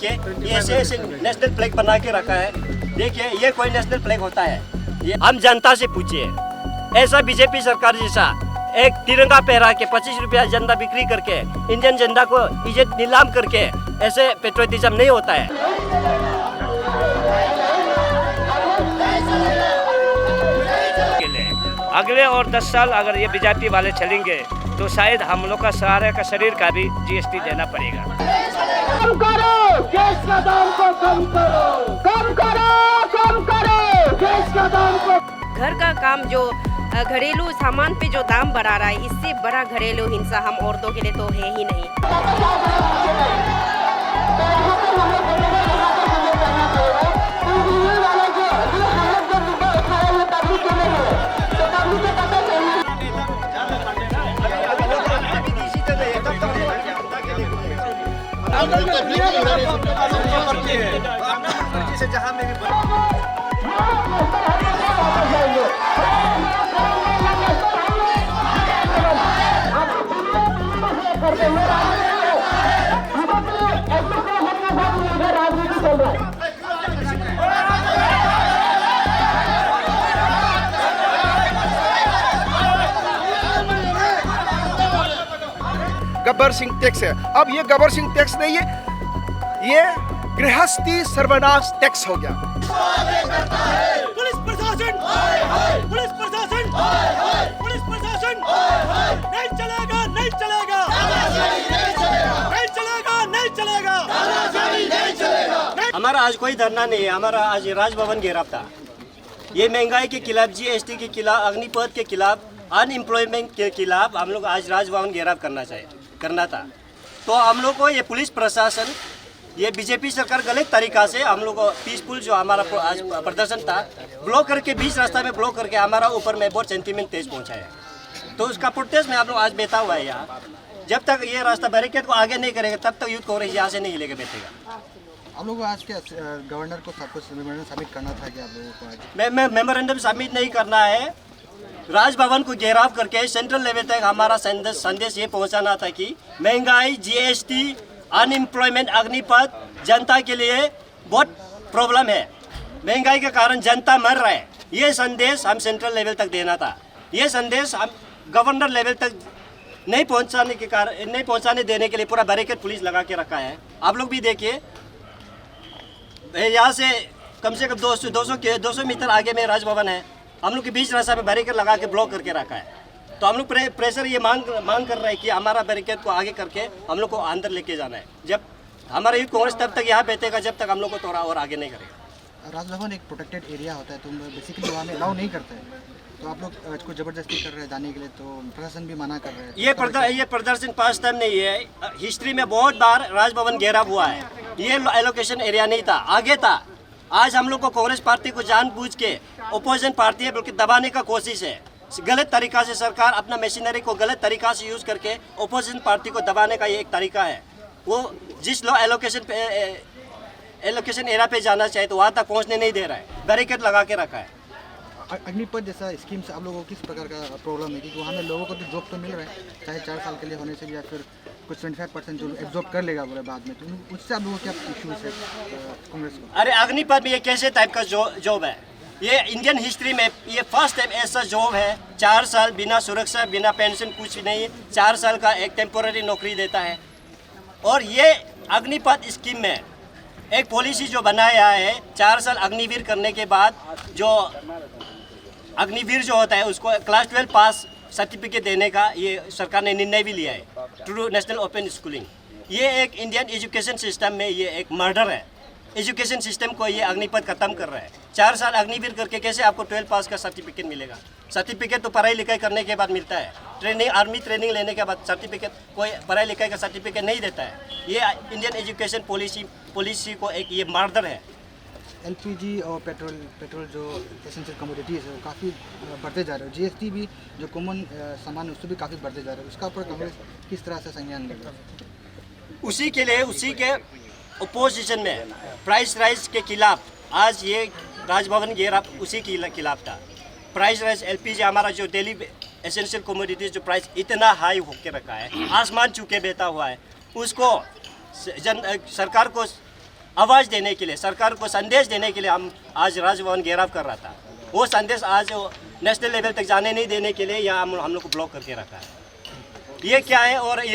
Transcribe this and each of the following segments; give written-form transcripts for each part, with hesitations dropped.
देखिए ये ऐसे ऐसे नेशनल फ्लैग बना के रखा है। देखिए ये कोई नेशनल फ्लैग होता है? ये हम जनता से पूछिए। ऐसा बीजेपी सरकार जैसा एक तिरंगा पहरा के 25 रुपया झंडा बिक्री करके इंडियन झंडा को इज्जत नीलाम करके ऐसे पेट्रोटिज्म नहीं होता है। अगले और 10 साल अगर ये बीजेपी वाले चलेंगे तो शायद हम लोग का सारे का शरीर का भी जीएसटी देना पड़ेगा। कम करो गैस का दाम को, कम करो, कम करो, कम करो गैस का दाम को। घर का काम जो घरेलू सामान पे जो दाम बढ़ा रहा है, इससे बड़ा घरेलू हिंसा हम औरतों के लिए तो है ही नहीं। गब्बर सिंह टैक्स है। अब ये गब्बर सिंह टैक्स नहीं है, ये गृहस्थी सर्वनाश टैक्स हो गया। पुलिस प्रशासन, पुलिस प्रशासन, पुलिस प्रशासन नहीं चलेगा, नहीं चलेगा, नहीं चलेगा, नहीं चलेगा। हमारा आज कोई धरना नहीं है, हमारा आज राजभवन घेराव था। ये महंगाई के खिलाफ, जीएसटी के खिलाफ, अग्निपथ के खिलाफ, अनएम्प्लॉयमेंट के खिलाफ हम लोग आज राजभवन घेराव करना था। तो हम लोग को ये पुलिस प्रशासन, ये बीजेपी सरकार गलत तरीका से हम लोग को पीसफुल जो हमारा आज प्रदर्शन था ब्लॉक करके, बीच रास्ता में ब्लॉक करके हमारा ऊपर में बहुत सेंटीमेंट तेज पहुंचा है। तो उसका प्रोटेस्ट में आप लोग आज बैठा हुआ है यहाँ। जब तक ये रास्ता बैरिकेड को आगे नहीं करेगा तब तक यूथ कांग्रेस यहाँ से नहीं लेके बैठेगा। आप लोगों को आज क्या गवर्नर को सब कुछ मेमोरेंडम सबमिट करना था क्या आप लोगों को आज? मेमोरेंडम सबमिट नहीं करना है, राजभवन को घेराव करके सेंट्रल लेवल तक हमारा संदेश ये पहुंचाना था कि महंगाई, जीएसटी, अनएम्प्लॉयमेंट, अग्निपथ जनता के लिए बहुत प्रॉब्लम है। महंगाई के कारण जनता मर रहा है। ये संदेश हम सेंट्रल लेवल तक देना था। ये संदेश हम गवर्नर लेवल तक नहीं पहुंचाने देने के लिए पूरा बैरिकेड पुलिस लगा के रखा है। आप लोग भी देखिए, यहाँ से कम 200 मीटर आगे में राजभवन है। हम लोग के बीच रास्ता में बैरिकेड लगा के ब्लॉक करके रखा है। तो हम लोग प्रेशर ये मांग कर रहे हैं कि हमारा बैरिकेड को आगे करके हम लोग को अंदर लेके जाना है। जब हमारा यूथ कांग्रेस तब तक यहाँ बैठेगा जब तक हम लोग को थोड़ा और आगे नहीं करेगा। राजभवन एक प्रोटेक्टेड एरिया होता है, तो बेसिकली वहाँ में अलाउ नहीं करते हैं, तो आप लोग इसको जबरदस्ती कर रहे हैं जाने के लिए, तो प्रशासन भी मना कर रहे हैं। ये प्रदर्शन फर्स्ट टाइम नहीं है, हिस्ट्री में बहुत बार राजभवन घेराव हुआ है। ये एलोकेशन एरिया नहीं था, आगे था। आज हम लोग को कांग्रेस पार्टी को जानबूझ के ओपोजिशन पार्टी है बल्कि दबाने का कोशिश है। गलत तरीका से सरकार अपना मशीनरी को गलत तरीका से यूज़ करके ओपोजिशन पार्टी को दबाने का ये एक तरीका है। वो जिस लोग एलोकेशन एरिया पे जाना चाहिए तो वहाँ तक पहुँचने नहीं दे रहा है, बैरिकेड लगा के रखा है। अग्निपथ जैसा स्कीम से आप लोगों को किस प्रकार का प्रॉब्लम है? क्योंकि वहाँ में लोगों को तो जॉब तो मिल रहा है, चाहे 4 साल के लिए होने से भी, या फिर कुछ 25% जो एब्जॉर्ब कर लेगा बोले बाद में, तो उससे आप लोगों को क्या इश्यूज है कांग्रेस को? अरे अग्निपथ में ये कैसे टाइप का जॉब है? ये इंडियन हिस्ट्री में ये फर्स्ट टाइम ऐसा जॉब है। 4 साल बिना सुरक्षा, बिना पेंशन, कुछ भी नहीं, 4 साल का एक टेम्पोररी नौकरी देता है। और ये अग्निपथ स्कीम में एक पॉलिसी जो बनाया है, 4 साल अग्निवीर करने के बाद जो अग्निवीर जो होता है उसको क्लास 12 पास सर्टिफिकेट देने का ये सरकार ने निर्णय भी लिया है, थ्रू नेशनल ओपन स्कूलिंग। ये एक इंडियन एजुकेशन सिस्टम में ये एक मर्डर है। एजुकेशन सिस्टम को ये अग्निपथ खत्म कर रहा है। 4 साल अग्निवीर करके कैसे आपको 12 पास का सर्टिफिकेट मिलेगा? सर्टिफिकेट तो पढ़ाई लिखाई करने के बाद मिलता है। ट्रेनिंग, आर्मी ट्रेनिंग लेने के बाद सर्टिफिकेट, कोई पढ़ाई लिखाई का सर्टिफिकेट नहीं देता है। ये इंडियन एजुकेशन पॉलिसी को एक ये मर्डर है। एलपीजी और पेट्रोल जो एसेंशियल कमोडिटीज़ है वो काफ़ी बढ़ते जा रहे हैं। जीएसटी भी जो कॉमन सामान है उससे भी काफ़ी बढ़ते जा रहे हैं। उसका ऊपर कांग्रेस किस तरह से संज्ञान ले रहा है? उसी के अपोजिशन में प्राइस राइज के खिलाफ आज ये राजभवन घेराव उसी के खिलाफ था। प्राइस राइज, एलपीजी हमारा जो डेली एसेंशियल कमोडिटीज़ जो प्राइस इतना हाई होके रखा है, आसमान छू के बैठा हुआ है, उसको सरकार को आवाज़ देने के लिए, सरकार को संदेश देने के लिए हम आज राजभवन घेराव कर रहा था। वो संदेश आज नेशनल लेवल तक जाने नहीं देने के लिए यहाँ हम लोग को ब्लॉक करके रखा है। ये क्या है? और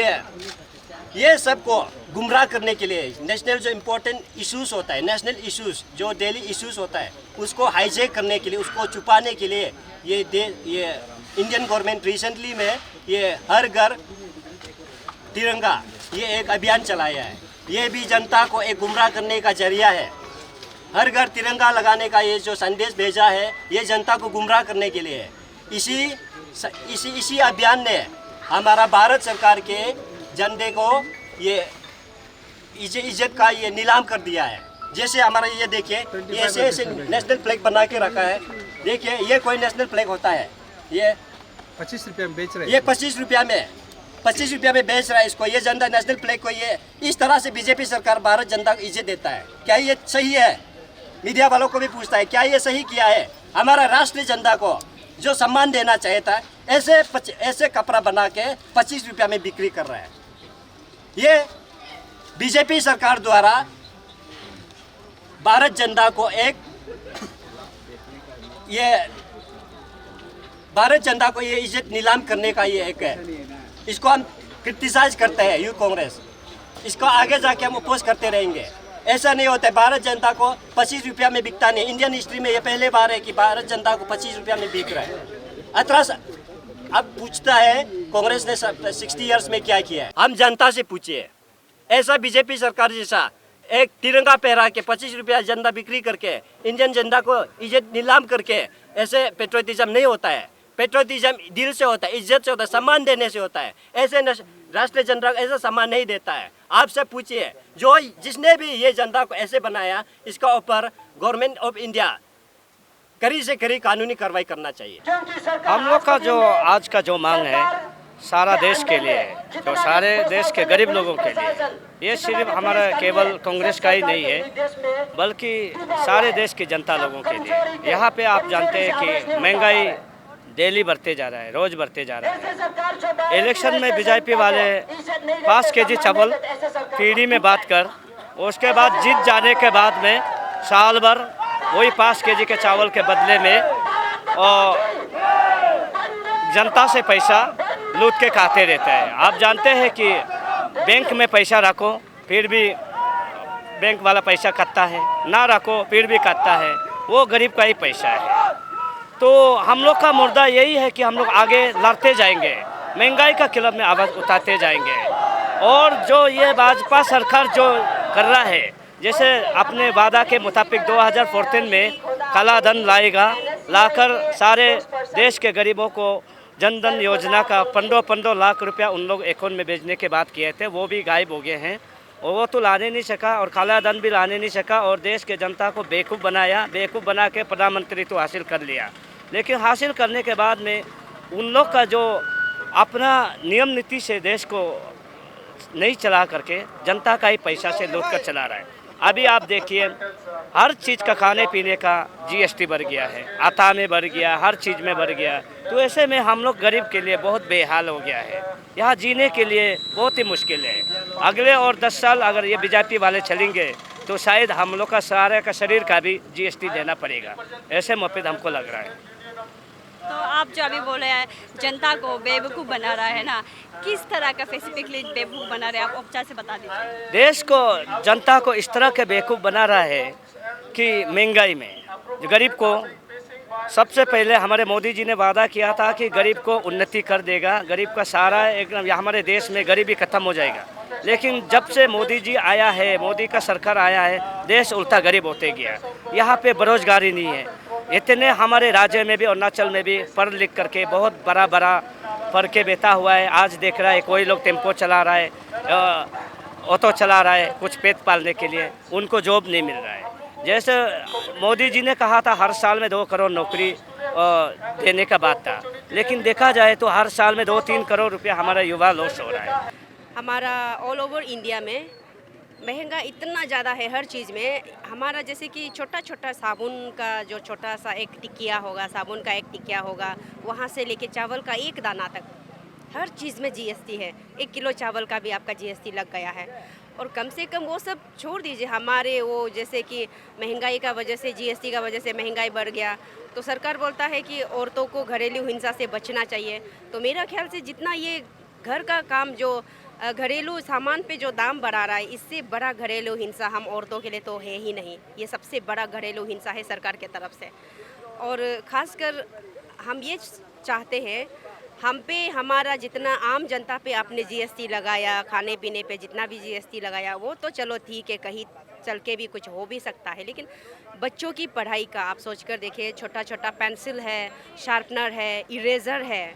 ये सबको गुमराह करने के लिए नेशनल जो इम्पोर्टेंट इश्यूज होता है, नेशनल इश्यूज जो डेली इश्यूज होता है, उसको हाईजैक करने के लिए, उसको छुपाने के लिए ये इंडियन गवर्नमेंट रिसेंटली में ये हर घर तिरंगा ये एक अभियान चलाया है। ये भी जनता को एक गुमराह करने का जरिया है। हर घर तिरंगा लगाने का ये जो संदेश भेजा है, ये जनता को गुमराह करने के लिए है। इसी अभियान ने हमारा भारत सरकार के झंडे को ये इज्जत का ये नीलाम कर दिया है। जैसे हमारा ये देखिए, ये ऐसे नेशनल फ्लैग बना के रखा है। देखिए ये कोई नेशनल फ्लैग होता है, ये 25 रुपये में बेच रहे हैं। ये 25 रुपया में बेच रहा है इसको। ये जनता नेशनल फ्लैग को ये इस तरह से बीजेपी सरकार भारत जनता को इज्जत देता है। क्या ये सही है? मीडिया वालों को भी पूछता है, क्या ये सही किया है? हमारा राष्ट्रीय जनता को जो सम्मान देना चाहिए था, ऐसे कपड़ा बना के 25 रुपया में बिक्री कर रहा है। ये बीजेपी सरकार द्वारा भारत जनता को ये इज्जत नीलाम करने का ये एक है। इसको हम क्रिटिसाइज करते हैं यूथ कांग्रेस, इसको आगे जाके हम अपोज करते रहेंगे। ऐसा नहीं होता है, भारत जनता को 25 रुपया में बिकता नहीं। इंडियन हिस्ट्री में ये पहले बार है कि भारत जनता को 25 रुपया में बिक रहा है। अब पूछता है कांग्रेस ने 60 इयर्स में क्या किया है। हम जनता से पूछिए, ऐसा बीजेपी सरकार जैसा एक तिरंगा पहरा के 25 रुपया जनता बिक्री करके इंडियन जनता को इज्जत नीलाम करके ऐसे पेट्रोटिज्म नहीं होता है। पेट्रोटिज्म दिल से होता है, इज्जत से होता है, सम्मान देने से होता है। ऐसे राष्ट्रीय जनता को ऐसा सम्मान नहीं देता है। आपसे पूछिए, जिसने भी ये जनता को ऐसे बनाया, इसका ऊपर गवर्नमेंट ऑफ इंडिया कड़ी से कड़ी कानूनी कार्रवाई करना चाहिए। हम लोग का जो आज का जो मांग है सारा देश के लिए है, जो सारे देश के गरीब लोगों के लिए। ये सिर्फ हमारा केवल कांग्रेस का ही नहीं है, बल्कि सारे देश की जनता लोगों के लिए। यहाँ पे आप जानते हैं कि महंगाई डेली बढ़ते जा रहा है, रोज बढ़ते जा रहा है। इलेक्शन में बीजेपी वाले 5 केजी चावल पीढ़ी में बात कर, उसके बाद जीत जाने के बाद में साल भर वही 5 केजी के चावल के बदले में और जनता से पैसा लूट के खाते रहता है। आप जानते हैं कि बैंक में पैसा रखो फिर भी बैंक वाला पैसा काटता है, ना रखो फिर भी काटता है, वो गरीब का ही पैसा है। तो हम लोग का मुद्दा यही है कि हम लोग आगे लड़ते जाएंगे, महंगाई का खिलाफ में आवाज़ उठाते जाएंगे। और जो ये भाजपा सरकार जो कर रहा है, जैसे अपने वादा के मुताबिक 2014 में काला धन लाकर सारे देश के गरीबों को जन धन योजना का 15 लाख रुपया उन लोग अकाउंट में भेजने के बाद किए थे, वो भी गायब हो गए हैं। और वो तो लाने नहीं सका और काला धन भी लाने नहीं सका और देश के जनता को बेवकूफ़ बना के प्रधानमंत्री तो हासिल कर लिया। लेकिन हासिल करने के बाद में उन लोग का जो अपना नियम नीति से देश को नहीं चला करके जनता का ही पैसा से लूट कर चला रहा है। अभी आप देखिए, हर चीज़ का खाने पीने का जीएसटी बढ़ गया है, आटा में बढ़ गया, हर चीज़ में बढ़ गया। तो ऐसे में हम लोग गरीब के लिए बहुत बेहाल हो गया है। यहाँ जीने के लिए बहुत ही मुश्किल है। अगले और 10 साल अगर ये बीजेपी वाले चलेंगे तो शायद हम लोग का सारे का शरीर का भी जीएसटी देना पड़ेगा, ऐसे मुफीद हमको लग रहा है। तो आप जो अभी बोल रहे हैं जनता को बेवकूफ़ बना रहा है ना, किस तरह का स्पेसिफिकली बेवकूफ़ बना रहे हैं, आप उपचार से बता दीजिए। देश को जनता को इस तरह के बेवकूफ़ बना रहा है कि महंगाई में गरीब को सबसे पहले हमारे मोदी जी ने वादा किया था कि गरीब को उन्नति कर देगा, गरीब का सारा एकदम हमारे देश में गरीबी खत्म हो जाएगा। लेकिन जब से मोदी जी आया है, मोदी का सरकार आया है, देश उल्टा गरीब होते गया। यहाँ पे बेरोजगारी नहीं है। इतने हमारे राज्य में भी, अरुणाचल में भी पढ़ लिख करके बहुत बड़ा पढ़ के बैठा हुआ है। आज देख रहा है कोई लोग टेम्पो चला रहा है, ऑटो चला रहा है कुछ पेट पालने के लिए, उनको जॉब नहीं मिल रहा है। जैसे मोदी जी ने कहा था हर साल में 2 करोड़ नौकरी देने का बात था, लेकिन देखा जाए तो हर साल में 2-3 करोड़ रुपया हमारा युवा लॉस हो रहा है। हमारा ऑल ओवर इंडिया में महंगा इतना ज़्यादा है हर चीज़ में। हमारा जैसे कि छोटा साबुन का जो छोटा सा एक टिकिया होगा, साबुन का एक टिकिया होगा, वहाँ से लेके चावल का एक दाना तक हर चीज़ में जीएसटी है। 1 किलो चावल का भी आपका जीएसटी लग गया है। और कम से कम वो सब छोड़ दीजिए, हमारे वो जैसे कि महंगाई का वजह से, जीएसटी का वजह से महंगाई बढ़ गया, तो सरकार बोलता है कि औरतों को घरेलू हिंसा से बचना चाहिए। तो मेरा ख्याल से जितना ये घर का काम जो घरेलू सामान पे जो दाम बढ़ा रहा है, इससे बड़ा घरेलू हिंसा हम औरतों के लिए तो है ही नहीं। ये सबसे बड़ा घरेलू हिंसा है सरकार के तरफ से। और ख़ासकर हम ये चाहते हैं, हम पे हमारा जितना आम जनता पे आपने जीएसटी लगाया, खाने पीने पे जितना भी जीएसटी लगाया, वो तो चलो ठीक है, कहीं चल के भी कुछ हो भी सकता है, लेकिन बच्चों की पढ़ाई का आप सोच कर देखिए, छोटा छोटा पेंसिल है, शार्पनर है, इरेज़र है,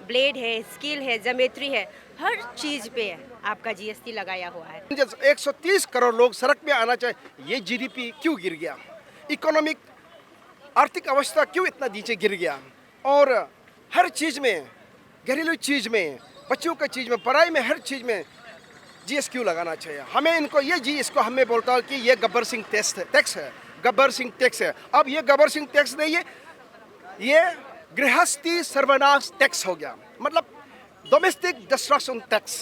ब्लेड है, स्केल है, ज्योमेट्री है, हर चीज़ पे आपका जीएसटी लगाया हुआ है। 130 करोड़ लोग सड़क पे आना चाहिए, ये जीडीपी क्यों गिर गया, इकोनॉमिक आर्थिक अवस्था क्यों इतना नीचे गिर गया, और हर चीज़ में, घरेलू चीज़ में, बच्चों का चीज़ में, पढ़ाई में, हर चीज़ में जीएस क्यों लगाना चाहिए हमें। इनको ये जी इसको हमें बोलता हूँ कि ये गब्बर सिंह टैक्स है, गब्बर सिंह टैक्स है। अब ये गब्बर सिंह टैक्स नहीं है, ये गृहस्थी सर्वनाश टैक्स हो गया, मतलब डोमेस्टिक डिस्ट्रक्शन टैक्स।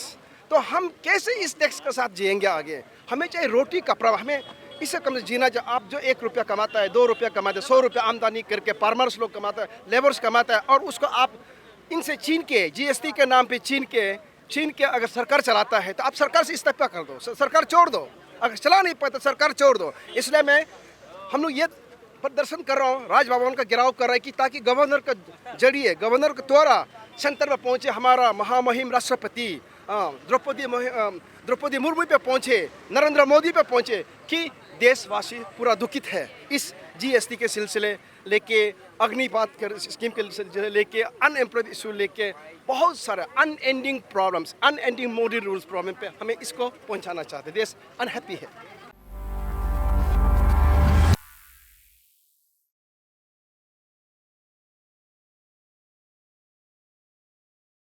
तो हम कैसे इस टैक्स के साथ जिएंगे आगे। हमें चाहे रोटी कपड़ा, हमें इससे कम जीना। जो आप जो 1 रुपया कमाता है, 2 रुपया कमाते हैं, 100 रुपया आमदनी करके फार्मर्स लोग कमाता है, लेबर्स कमाता है, और उसको आप इनसे छीन के, जीएसटी के नाम पे छीन के अगर सरकार चलाता है तो आप सरकार से इस्तीफा कर दो, सरकार छोड़ दो। अगर चला नहीं पाता सरकार छोड़ दो। इसलिए हम लोग ये प्रदर्शन कर रहा हूँ, राजभवन का घेराव कर रहा है कि ताकि गवर्नर का जरिए, गवर्नर के द्वारा सेंटर में पहुँचे हमारा महामहिम राष्ट्रपति द्रौपदी मुर्मू पे पहुँचे, नरेंद्र मोदी पे पहुँचे कि देशवासी पूरा दुखित है इस जीएसटी के सिलसिले लेके, अग्निपात के स्कीम के सिलसिले लेके, अनएम्प्लॉयड इशू लेके, बहुत सारे unending problems, unending Modi rules problem पे हमें इसको पहुंचाना चाहते हैं। देश अनहैप्पी है।